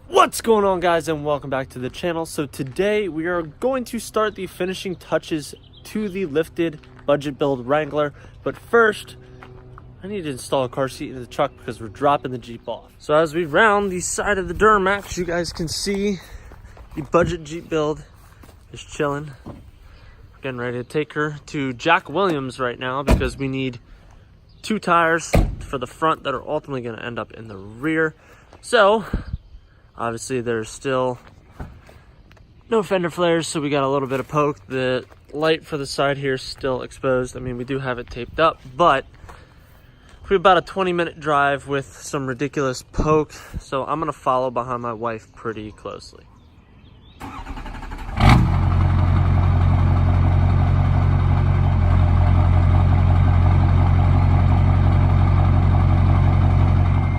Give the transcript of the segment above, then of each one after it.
What's going on, guys, and welcome back to the channel. So today we are going to start the finishing touches to the lifted budget build Wrangler, but first I need to install a car seat in the truck because we're dropping the Jeep off. So as we round the side of the Duramax, you guys can see the budget Jeep build is chilling. We're getting ready to take her to Jack Williams right now because we need 2 tires for the front that are ultimately going to end up in the rear. So obviously there's still no fender flares, so we got a little bit of poke. The light for the side here is still exposed. I mean, we do have it taped up, but we have about a 20-minute drive with some ridiculous poke, so I'm gonna follow behind my wife pretty closely.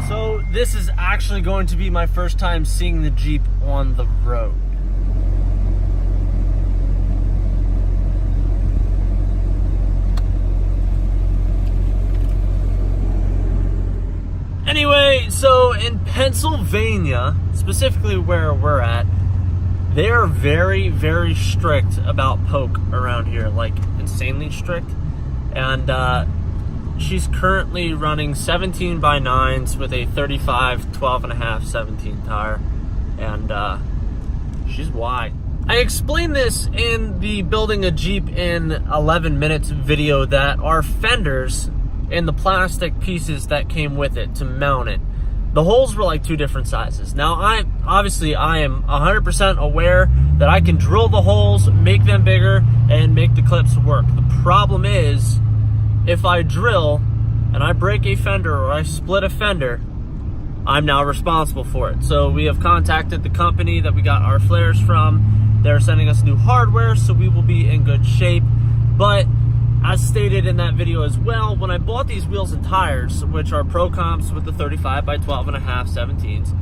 So this is actually going to be my first time seeing the Jeep on the road. Anyway, so in Pennsylvania, specifically where we're at, they are very, very strict about poke around here, like insanely strict. And she's currently running 17 by 9s with a 35, 12.5, 17 tire, and she's wide. I explained this in the Building a Jeep in 11 Minutes video that our fenders and the plastic pieces that came with it to mount it, the holes were like 2 different sizes. Now I am 100% aware that I can drill the holes, make them bigger, and make the clips work. The problem is, if I drill and I break a fender or I split a fender, I'm now responsible for it. So we have contacted the company that we got our flares from. They're sending us new hardware, so we will be in good shape. But as stated in that video as well, when I bought these wheels and tires, which are Pro Comps with the 35 by 12.5 17s,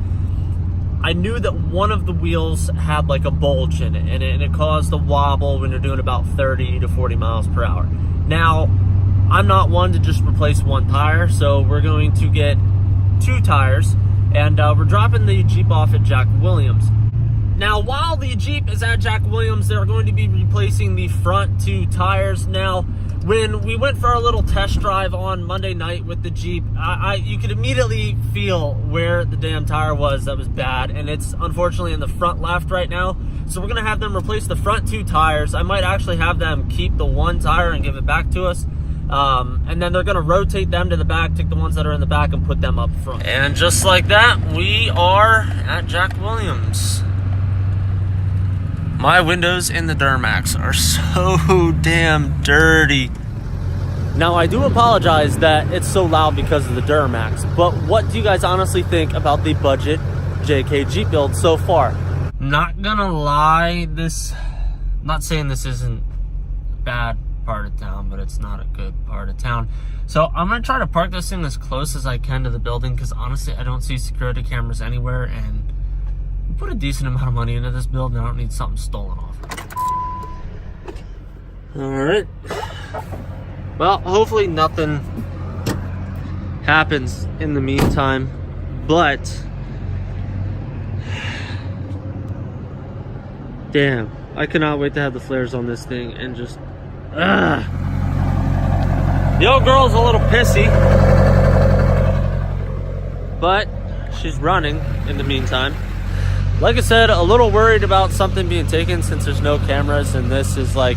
I knew that one of the wheels had like a bulge in it, and it caused a wobble when you're doing about 30 to 40 miles per hour. Now, I'm not one to just replace 1 tire, so we're going to get 2 tires, and we're dropping the Jeep off at Jack Williams. Now, while the Jeep is at Jack Williams, they're going to be replacing the front 2 tires. Now, when we went for our little test drive on Monday night with the Jeep, you could immediately feel where the damn tire was that was bad, and it's unfortunately in the front left right now. So we're gonna have them replace the front 2 tires. I might actually have them keep the 1 tire and give it back to us. And then they're gonna rotate them to the back, take the ones that are in the back and put them up front. And just like that, we are at Jack Williams. My windows in the Duramax are so damn dirty. Now, I do apologize that it's so loud because of the Duramax, but what do you guys honestly think about the budget JK Jeep build so far? Not gonna lie, not saying this isn't a bad part of town, but it's not a good part of town. So I'm gonna try to park this thing as close as I can to the building, because honestly, I don't see security cameras anywhere, and we put a decent amount of money into this build, and I don't need something stolen off. All right. Well, hopefully nothing happens in the meantime, but damn, I cannot wait to have the flares on this thing and just the old girl's a little pissy, but she's running in the meantime. Like I said, a little worried about something being taken since there's no cameras, and this is like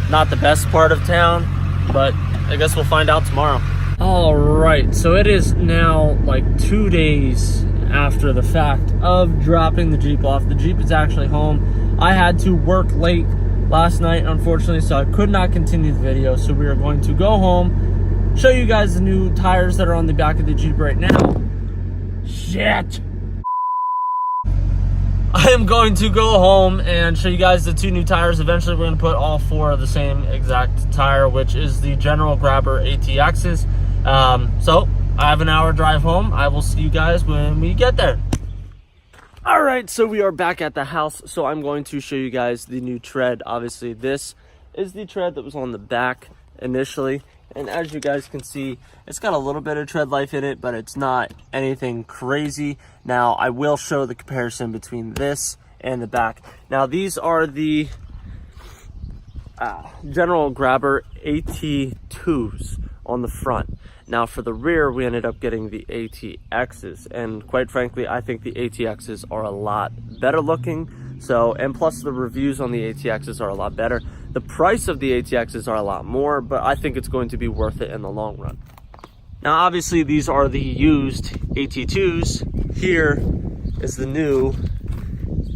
not the best part of town, but I guess we'll find out tomorrow. All right, so it is now like 2 days after the fact of dropping the Jeep off. The Jeep is actually home. I had to work late last night, unfortunately, so I could not continue the video. So we are going to go home, show you guys the new tires that are on the back of the Jeep right now. Shit. I am going to go home and show you guys the 2 new tires. Eventually, we're going to put all 4 of the same exact tire, which is the General Grabber ATXs. So I have an hour drive home. I will see you guys when we get there. All right, so we are back at the house. So I'm going to show you guys the new tread. Obviously, this is the tread that was on the back initially, And as you guys can see, it's got a little bit of tread life in it, but it's not anything crazy. Now, I will show the comparison between this and the back. Now, these are the General Grabber AT2s on the front. Now, for the rear, we ended up getting the ATXs. And quite frankly, I think the ATXs are a lot better looking. So, and plus the reviews on the ATXs are a lot better. The price of the ATXs are a lot more, but I think it's going to be worth it in the long run. Now, obviously, these are the used AT2s. Here is the new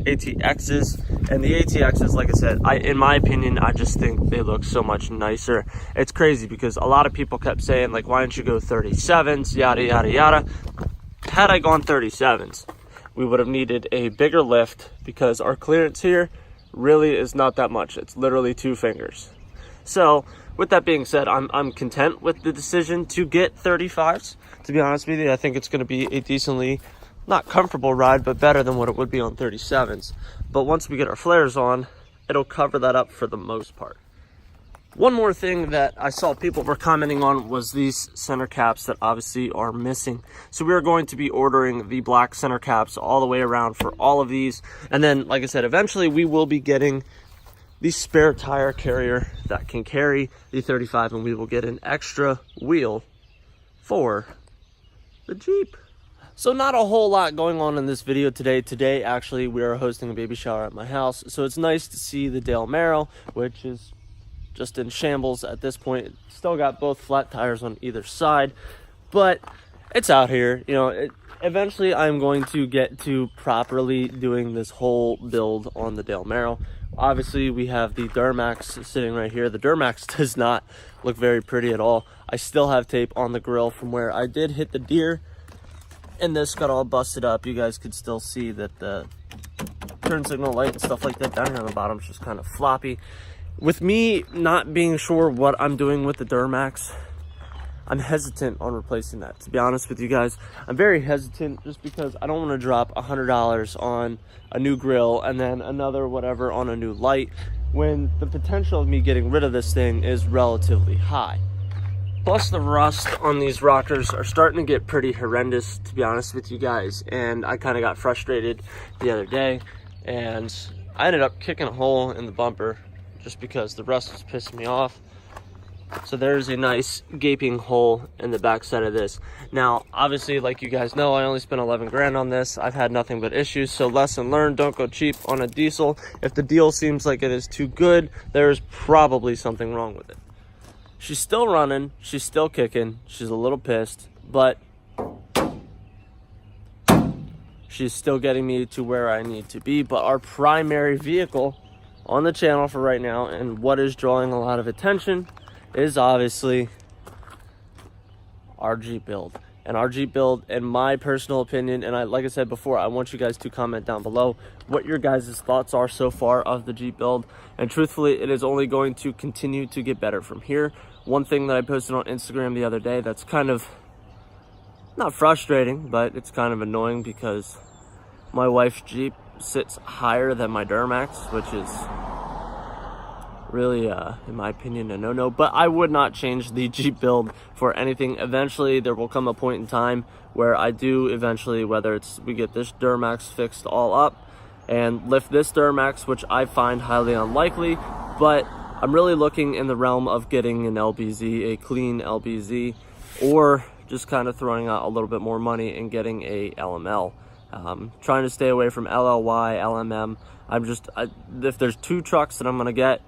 ATXs. And the ATXs, like I said, in my opinion, I just think they look so much nicer. It's crazy because a lot of people kept saying, like, why don't you go 37s, yada, yada, yada. Had I gone 37s, we would have needed a bigger lift because our clearance here really is not that much. It's literally 2 fingers. So with that being said, I'm content with the decision to get 35s. To be honest with you, I think it's going to be a decently, not comfortable ride, but better than what it would be on 37s. But once we get our flares on, it'll cover that up for the most part. One more thing that I saw people were commenting on was these center caps that obviously are missing. So we are going to be ordering the black center caps all the way around for all of these. And then, like I said, eventually we will be getting the spare tire carrier that can carry the 35, and we will get an extra wheel for the Jeep. So not a whole lot going on in this video today. Today, actually, we are hosting a baby shower at my house. So it's nice to see the Dale Merrill, which is just in shambles at this point. It's still got both flat tires on either side, but it's out here. You know, eventually I'm going to get to properly doing this whole build on the Dale Merrill. Obviously, we have the Duramax sitting right here. The Duramax does not look very pretty at all. I still have tape on the grill from where I did hit the deer, and this got all busted up. You guys could still see that the turn signal light and stuff like that down here on the bottom is just kind of floppy. With me not being sure what I'm doing with the Duramax, I'm hesitant on replacing that. To be honest with you guys, I'm very hesitant just because I don't want to drop $100 on a new grill and then another whatever on a new light when the potential of me getting rid of this thing is relatively high. Plus, the rust on these rockers are starting to get pretty horrendous, to be honest with you guys. And I kind of got frustrated the other day, and I ended up kicking a hole in the bumper just because the rust was pissing me off. So there's a nice gaping hole in the back side of this. Now, obviously, like you guys know, I only spent 11 grand on this. I've had nothing but issues. So lesson learned, don't go cheap on a diesel. If the deal seems like it is too good, there is probably something wrong with it. She's still running. She's still kicking. She's a little pissed, but she's still getting me to where I need to be. But our primary vehicle on the channel for right now, and what is drawing a lot of attention, is obviously our Jeep Build. And our Jeep Build, in my personal opinion, and like I said before, I want you guys to comment down below what your guys' thoughts are so far of the Jeep Build. And truthfully, it is only going to continue to get better from here. One thing that I posted on Instagram the other day that's kind of, not frustrating, but it's kind of annoying because my wife's Jeep sits higher than my Duramax, which is really, in my opinion, a no-no. But I would not change the Jeep Build for anything. Eventually, there will come a point in time where I do eventually, whether it's we get this Duramax fixed all up and lift this Duramax, which I find highly unlikely, but I'm really looking in the realm of getting an LBZ, a clean LBZ, or just kind of throwing out a little bit more money and getting a LML. Trying to stay away from LLY, LMM. If there's 2 trucks that I'm gonna get,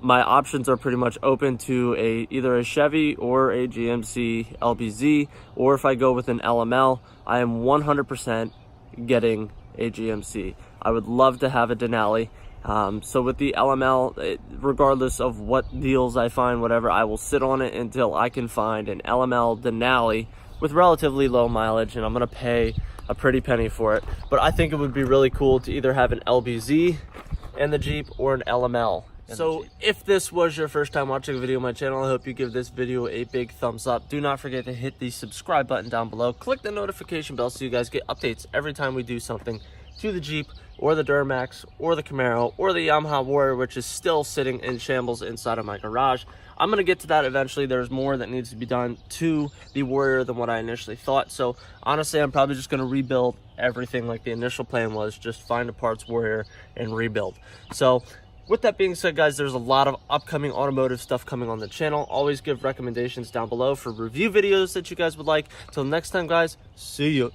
my options are pretty much open to either a Chevy or a GMC LBZ, or if I go with an LML, I am 100% getting a GMC. I would love to have a Denali. So with the LML, regardless of what deals I find, whatever, I will sit on it until I can find an LML Denali with relatively low mileage, and I'm gonna pay a pretty penny for it. But I think it would be really cool to either have an LBZ in the Jeep or an LML. So if this was your first time watching a video on my channel, I hope you give this video a big thumbs up. Do not forget to hit the subscribe button down below. Click the notification bell so you guys get updates every time we do something to the Jeep or the Duramax or the Camaro or the Yamaha Warrior, which is still sitting in shambles inside of my garage. I'm gonna get to that eventually. There's more that needs to be done to the Warrior than what I initially thought. So honestly, I'm probably just gonna rebuild everything like the initial plan was, just find a parts Warrior and rebuild. So with that being said, guys, there's a lot of upcoming automotive stuff coming on the channel. Always give recommendations down below for review videos that you guys would like. Till next time, guys, see you.